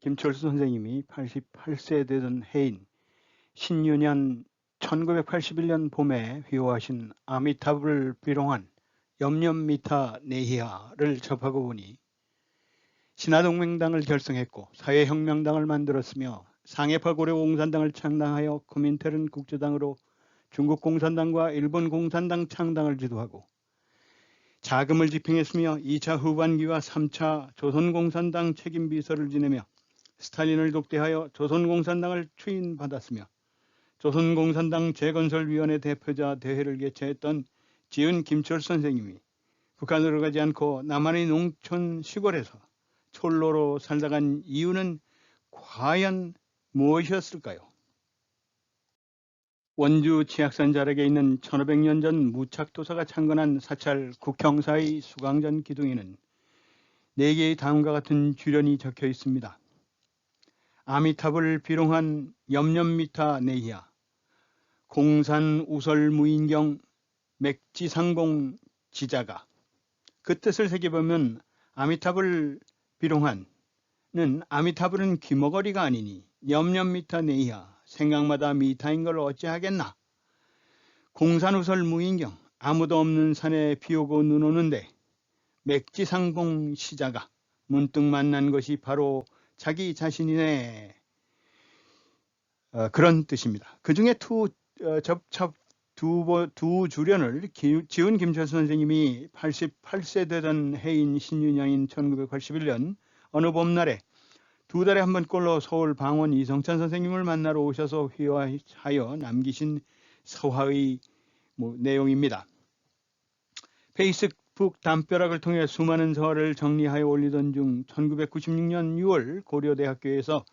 김철수 선생님이 88세 되던 해인 신유년 1981년 봄에 휘호하신 아미타불을 비롱한 염염미타 네히아를 접하고 보니 신화동맹당을 결성했고 사회혁명당을 만들었으며 상해파 고려공산당을 창당하여 코민테른 국제당으로 중국 공산당과 일본 공산당 창당을 지도하고 자금을 집행했으며 2차 후반기와 3차 조선공산당 책임비서를 지내며 스탈린을 독대하여 조선공산당을 추인받았으며 조선공산당 재건설위원회 대표자 대회를 개최했던 지은 김철수 선생님이 북한으로 가지 않고 남한의 농촌 시골에서 촐로로 살다 간 이유는 과연 무엇이었을까요? 원주 치악산 자락에 있는 1500년 전 무착도사가 창건한 사찰 국형사의 수강전 기둥에는 4개의 다음과 같은 주련이 적혀 있습니다. 아미타불을 비롱한 염염미타 네히아, 공산우설무인경 맥지상봉 지자가. 그 뜻을 새겨보면 아미타불 비롱한은 아미타불은 귀머거리가 아니니 염염미타 네히아, 생각마다 미타인 걸 어찌하겠나. 공산우설무인경, 아무도 없는 산에 비 오고 눈 오는데 맥지상봉 시자가, 문득 만난 것이 바로 자기 자신이네. 그런 뜻입니다. 그 중에 접착 두 주련을 지은 김철수 선생님이 88세 되던 해인 신윤양인 1981년 어느 봄날에 2달에 한 번꼴로 서울 방원 이성찬 선생님을 만나러 오셔서 휘하여 남기신 서화의 내용입니다. 페이스북 담벼락을 통해 수많은 서화를 정리하여 올리던 중 1996년 6월 고려대학교에서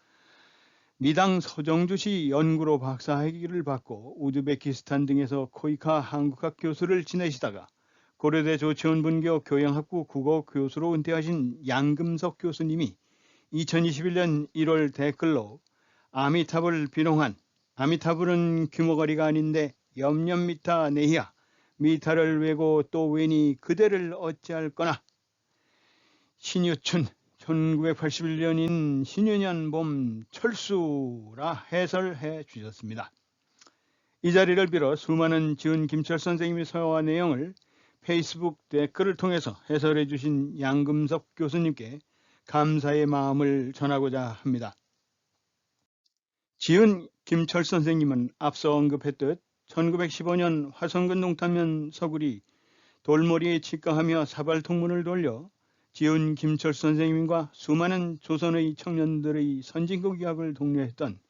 미당 서정주시 연구로 박사학위를 받고 우즈베키스탄 등에서 코이카 한국학 교수를 지내시다가 고려대 조치원분교 교양학부 국어 교수로 은퇴하신 양금석 교수님이 2021년 1월 댓글로 아미타불 비롱한, 아미타불은 귀머거리가 아닌데 염염미타 네히아, 미타를 외고 또 weni 그대를 어찌할 거나. 신유춘 1981년인 신유년 봄 철수라 해설해 주셨습니다. 이 자리를 빌어 수많은 지은 김철수 선생님의 서화 내용을 페이스북 댓글을 통해서 해설해 주신 양금석 교수님께 감사의 마음을 전하고자 합니다. 지은 김철수 선생님은 앞서 언급했듯 1915년 화성근 농탄면 서구리 돌머리에 직가하며 사발통문을 돌려 지은 김철수 선생님과 수많은 조선의 청년들의 선진국 유학을 독려했던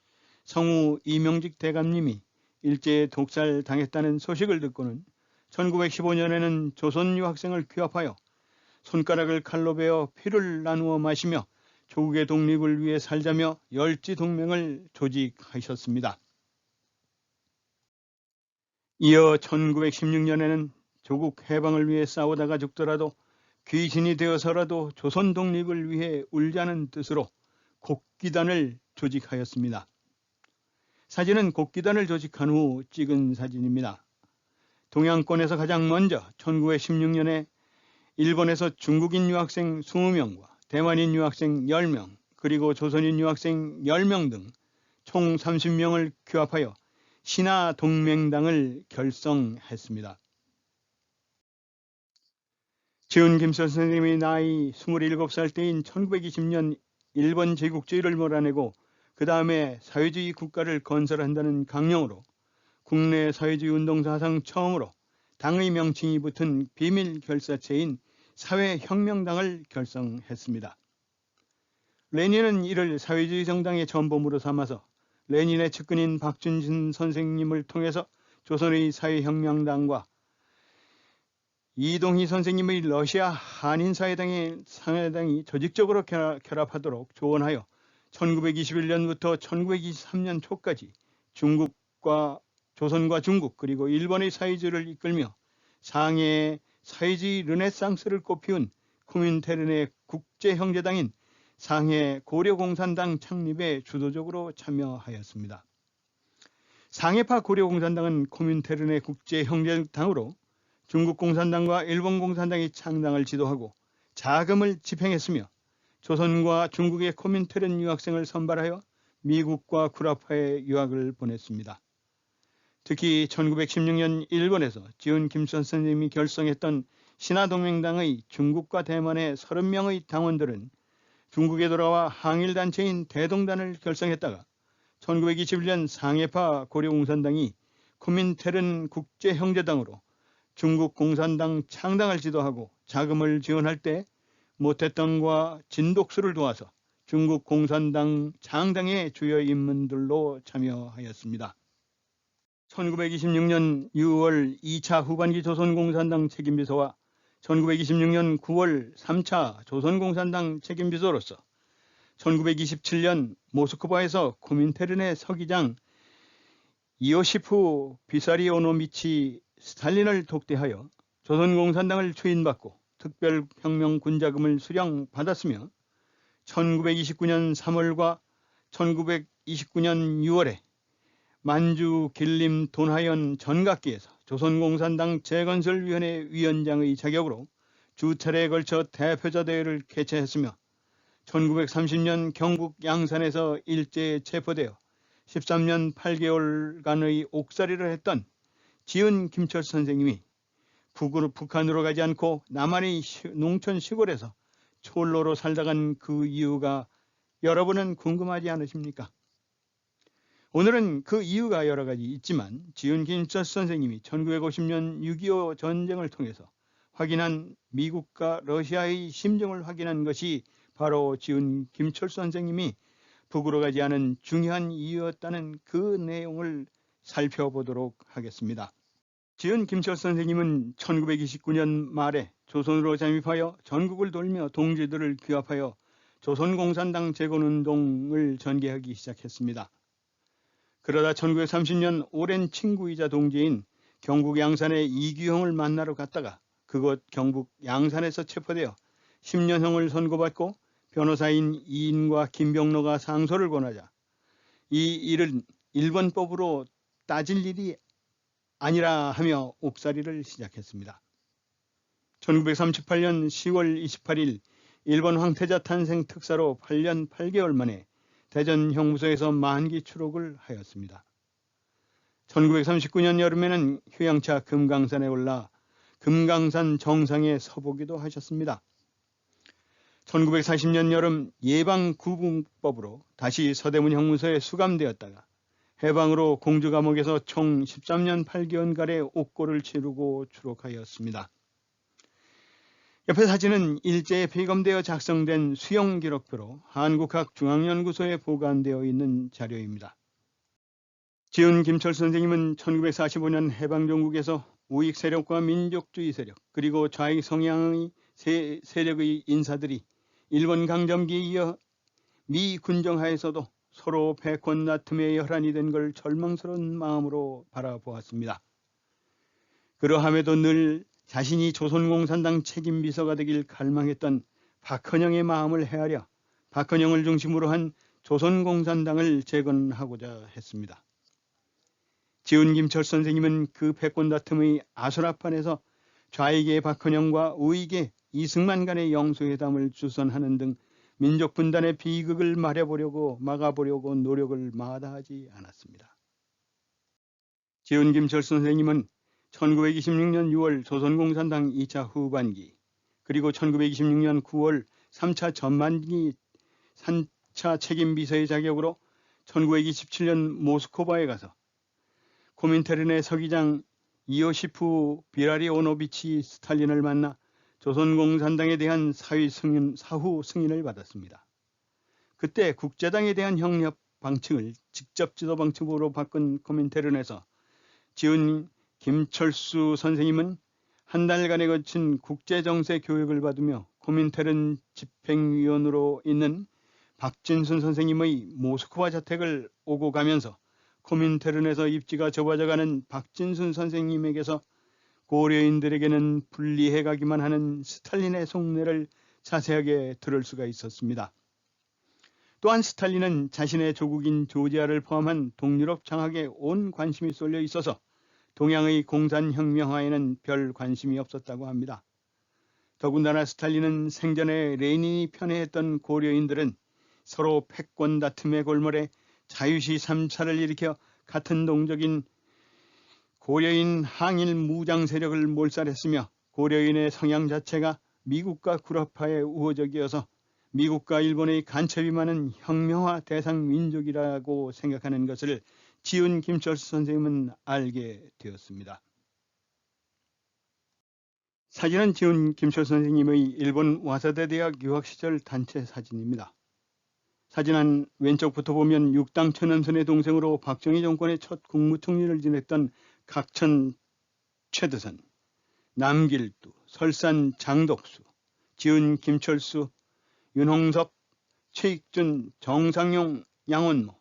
성우 이명직 대감님이 일제에 독살당했다는 소식을 듣고는 1915년에는 조선 유학생을 규합하여 손가락을 칼로 베어 피를 나누어 마시며 조국의 독립을 위해 살자며 열지동맹을 조직하셨습니다. 이어 1916년에는 조국 해방을 위해 싸우다가 죽더라도 귀신이 되어서라도 조선 독립을 위해 울자는 뜻으로 곡기단을 조직하였습니다. 사진은 곡기단을 조직한 후 찍은 사진입니다. 동양권에서 가장 먼저 1916년에 일본에서 중국인 유학생 20명과 대만인 유학생 10명, 그리고 조선인 유학생 10명 등 총 30명을 규합하여 신화동맹당을 결성했습니다. 지은 김철수 선생님이 나이 27살 때인 1920년 일본 제국주의를 몰아내고 그 다음에 사회주의 국가를 건설한다는 강령으로 국내 사회주의 운동 사상 처음으로 당의 명칭이 붙은 비밀 결사체인 사회혁명당을 결성했습니다. 레닌은 이를 사회주의 정당의 전범으로 삼아서 레닌의 측근인 박준신 선생님을 통해서 조선의 사회혁명당과 이동희 선생님의 러시아 한인사회당이 조직적으로 결합하도록 조언하여 1921년부터 1923년 초까지 조선과 중국 그리고 일본의 사회주의를 이끌며 상해의 사회주의 르네상스를 꽃피운 코민테른의 국제형제당인 상해 고려공산당 창립에 주도적으로 참여하였습니다. 상해파 고려공산당은 코민테른의 국제형제당으로 중국 공산당과 일본 공산당의 창당을 지도하고 자금을 집행했으며 조선과 중국의 코민테른 유학생을 선발하여 미국과 구라파에 유학을 보냈습니다. 특히 1916년 일본에서 지은 김철 선생님이 결성했던 신화동맹당의 중국과 대만의 30명의 당원들은 중국에 돌아와 항일단체인 대동단을 결성했다가 1921년 상해파 고려공산당이 코민테른 국제형제당으로 중국 공산당 창당을 지도하고 자금을 지원할 때 모태땅과 진독수를 도와서 중국 공산당 창당의 주요 인물들로 참여하였습니다. 1926년 6월 2차 후반기 조선공산당 책임비서와 1926년 9월 3차 조선공산당 책임비서로서 1927년 모스크바에서 코민테른의 서기장 이오시프 비사리오노미치 스탈린을 독대하여 조선공산당을 추인받고 특별혁명 군자금을 수령받았으며 1929년 3월과 1929년 6월에 만주 길림 돈하연 전각기에서 조선공산당 재건설위원회 위원장의 자격으로 두 차례에 걸쳐 대표자 대회를 개최했으며 1930년 경북 양산에서 일제에 체포되어 13년 8개월간의 옥살이를 했던 지은 김철 선생님이 북한으로 가지 않고 남한의 농촌 시골에서 촐로로 살다간 그 이유가 여러분은 궁금하지 않으십니까? 오늘은 그 이유가 여러 가지 있지만 지은 김철 선생님이 1950년 6.25 전쟁을 통해서 확인한 미국과 러시아의 심정을 확인한 것이 바로 지은 김철 선생님이 북으로 가지 않은 중요한 이유였다는 그 내용을 살펴보도록 하겠습니다. 지은 김철 선생님은 1929년 말에 조선으로 잠입하여 전국을 돌며 동지들을 규합하여 조선공산당 재건운동을 전개하기 시작했습니다. 그러다 1930년 오랜 친구이자 동지인 경북 양산의 이규형을 만나러 갔다가 그곳 경북 양산에서 체포되어 10년형을 선고받고 변호사인 이인과 김병로가 상소를 권하자 이 일은 일본법으로 따질 일이 아니라 하며 옥살이를 시작했습니다. 1938년 10월 28일 일본 황태자 탄생 특사로 8년 8개월 만에 대전 형무소에서 만기 추록을 하였습니다. 1939년 여름에는 휴양차 금강산에 올라 금강산 정상에 서보기도 하셨습니다. 1940년 여름 예방구금법으로 다시 서대문 형무소에 수감되었다가 해방으로 공주감옥에서 총 13년 8개월간의 옥고를 치르고 추록하였습니다. 옆에 사진은 일제에 폐검되어 작성된 수용기록표로 한국학중앙연구소에 보관되어 있는 자료입니다. 지은 김철 선생님은 1945년 해방정국에서 우익 세력과 민족주의 세력 그리고 좌익 성향의 세력의 인사들이 일본 강점기에 이어 미 군정하에서도 서로 패권 다툼의 혈안이 된 걸 절망스러운 마음으로 바라보았습니다. 그러함에도 늘 자신이 조선공산당 책임비서가 되길 갈망했던 박헌영의 마음을 헤아려 박헌영을 중심으로 한 조선공산당을 재건하고자 했습니다. 지은 김철 선생님은 그 패권 다툼의 아수라판에서 좌익의 박헌영과 우익의 이승만 간의 영수회담을 주선하는 등 민족 분단의 비극을 막아보려고 노력을 마다하지 않았습니다. 지은 김철 선생님은 1926년 6월 조선공산당 2차 후반기 그리고 1926년 9월 3차 전반기 3차 책임비서의 자격으로 1927년 모스크바에 가서 코민테른의 서기장 이오시프 비라리오노비치 스탈린을 만나 조선공산당에 대한 사후 승인을 받았습니다. 그때 국제당에 대한 협력 방침을 직접 지도 방침으로 바꾼 코민테른에서 지은 김철수 선생님은 한 달간에 거친 국제정세 교육을 받으며 코민테른 집행위원으로 있는 박진순 선생님의 모스크바 자택을 오고 가면서 코민테른에서 입지가 좁아져가는 박진순 선생님에게서 고려인들에게는 불리해가기만 하는 스탈린의 속내를 자세하게 들을 수가 있었습니다. 또한 스탈린은 자신의 조국인 조지아를 포함한 동유럽 장악에 온 관심이 쏠려 있어서 동양의 공산혁명화에는 별 관심이 없었다고 합니다. 더군다나 스탈린은 생전에 레닌이 편애했던 고려인들은 서로 패권 다툼의 골몰에 자유시 3차를 일으켜 같은 동족인 고려인 항일 무장 세력을 몰살했으며 고려인의 성향 자체가 미국과 구라파에 우호적이어서 미국과 일본의 간첩이 많은 혁명화 대상 민족이라고 생각하는 것을 지훈 김철수 선생님은 알게 되었습니다. 사진은 지훈 김철수 선생님의 일본 와사대 대학 유학 시절 단체 사진입니다. 사진 한 왼쪽부터 보면 육당 천연선의 동생으로 박정희 정권의 첫 국무총리를 지냈던 각천 최드선, 남길두, 설산 장덕수, 지훈 김철수, 윤홍섭, 최익준, 정상용, 양원모,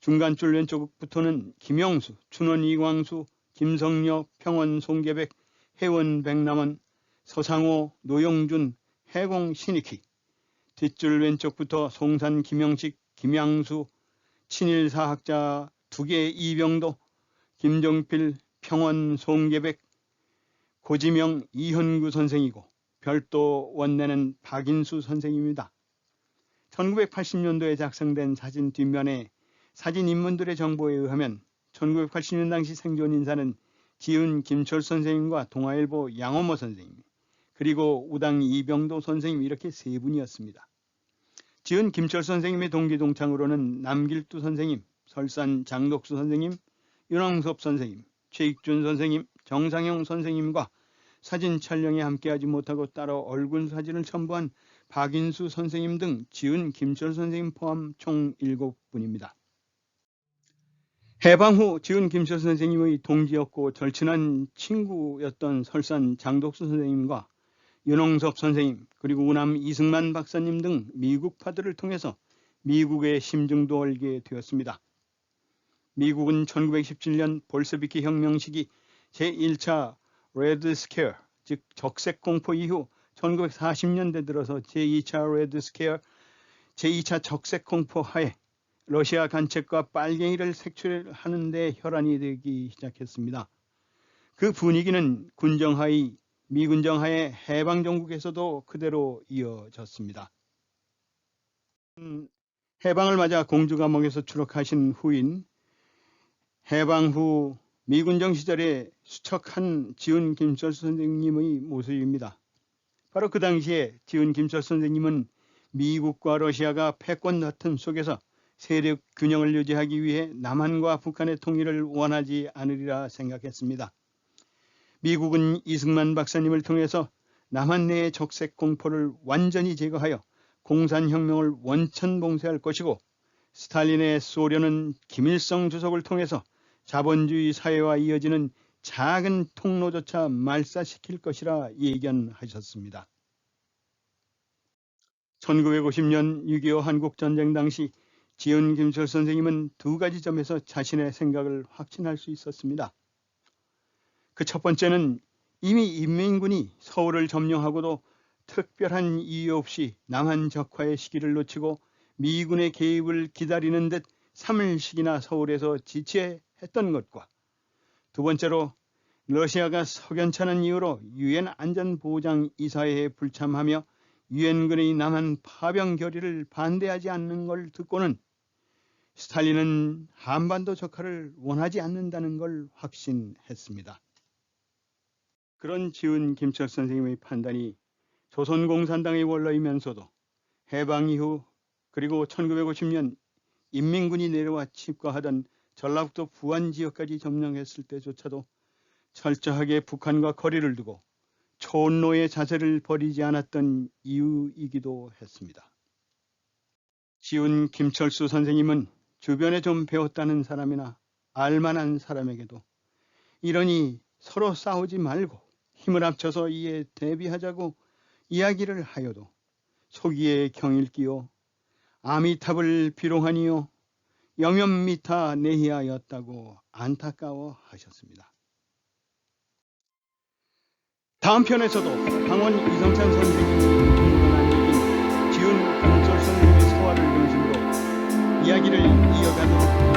중간줄 왼쪽부터는 김영수, 춘원 이광수, 김성녀, 평원 송계백, 혜원 백남원, 서상호, 노영준, 해공 신익희, 뒷줄 왼쪽부터 송산 김영식, 김양수, 친일사학자 두개 이병도, 김정필, 평원 송계백, 고지명 이현구 선생이고 별도 원내는 박인수 선생입니다. 1980년도에 작성된 사진 뒷면에 사진 인물들의 정보에 의하면 1980년 당시 생존 인사는 지훈 김철수 선생님과 동아일보 양호모 선생님, 그리고 우당 이병도 선생님 이렇게 세 분이었습니다. 지훈 김철수 선생님의 동기동창으로는 남길두 선생님, 설산 장덕수 선생님, 윤홍섭 선생님, 최익준 선생님, 정상용 선생님과 사진 촬영에 함께하지 못하고 따로 얼굴 사진을 첨부한 박인수 선생님 등 지훈 김철수 선생님 포함 총 7분입니다. 해방 후 지훈 김철수 선생님의 동지였고 절친한 친구였던 설산 장덕수 선생님과 윤홍섭 선생님 그리고 우남 이승만 박사님 등 미국파들을 통해서 미국의 심증도 알게 되었습니다. 미국은 1917년 볼셰비키 혁명 시기 제1차 레드 스퀘어, 즉 적색 공포 이후 1940년대 들어서 제2차 레드 스퀘어, 제2차 적색 공포 하에 러시아 간첩과 빨갱이를 색출하는 데 혈안이 되기 시작했습니다. 그 분위기는 군정하의, 미군정하의 해방정국에서도 그대로 이어졌습니다. 해방을 맞아 공주감옥에서 추록하신 후인 해방 후 미군정 시절에 수척한 지훈 김철수 선생님의 모습입니다. 바로 그 당시에 지훈 김철수 선생님은 미국과 러시아가 패권 다툼 속에서 세력 균형을 유지하기 위해 남한과 북한의 통일을 원하지 않으리라 생각했습니다. 미국은 이승만 박사님을 통해서 남한 내의 적색 공포를 완전히 제거하여 공산혁명을 원천봉쇄할 것이고 스탈린의 소련은 김일성 주석을 통해서 자본주의 사회와 이어지는 작은 통로조차 말살시킬 것이라 예견하셨습니다. 1950년 6.25 한국전쟁 당시 지훈 김철수 선생님은 두 가지 점에서 자신의 생각을 확신할 수 있었습니다. 그 첫 번째는 이미 인민군이 서울을 점령하고도 특별한 이유 없이 남한 적화의 시기를 놓치고 미군의 개입을 기다리는 듯 3일씩이나 서울에서 지체했던 것과 두 번째로 러시아가 석연찮은 이유로 유엔 안전보장이사회에 불참하며 유엔군의 남한 파병 결의를 반대하지 않는 걸 듣고는 스탈린은 한반도 적화를 원하지 않는다는 걸 확신했습니다. 그런 지훈 김철수 선생님의 판단이 조선공산당의 원로이면서도 해방 이후 그리고 1950년 인민군이 내려와 침과하던 전라북도 부안 지역까지 점령했을 때조차도 철저하게 북한과 거리를 두고 초온로의 자세를 버리지 않았던 이유이기도 했습니다. 지훈 김철수 선생님은 주변에 좀 배웠다는 사람이나 알만한 사람에게도 이러니 서로 싸우지 말고 힘을 합쳐서 이에 대비하자고 이야기를 하여도 속이에 경일기요 아미탑을 비롱하니요 영연미타 내희하였다고 안타까워 하셨습니다. 다음 편에서도 강원 이성찬 선생님이 궁금한 얘기인 지훈 김철수 선생님의 소화를 중심으로 이야기를 이어가도록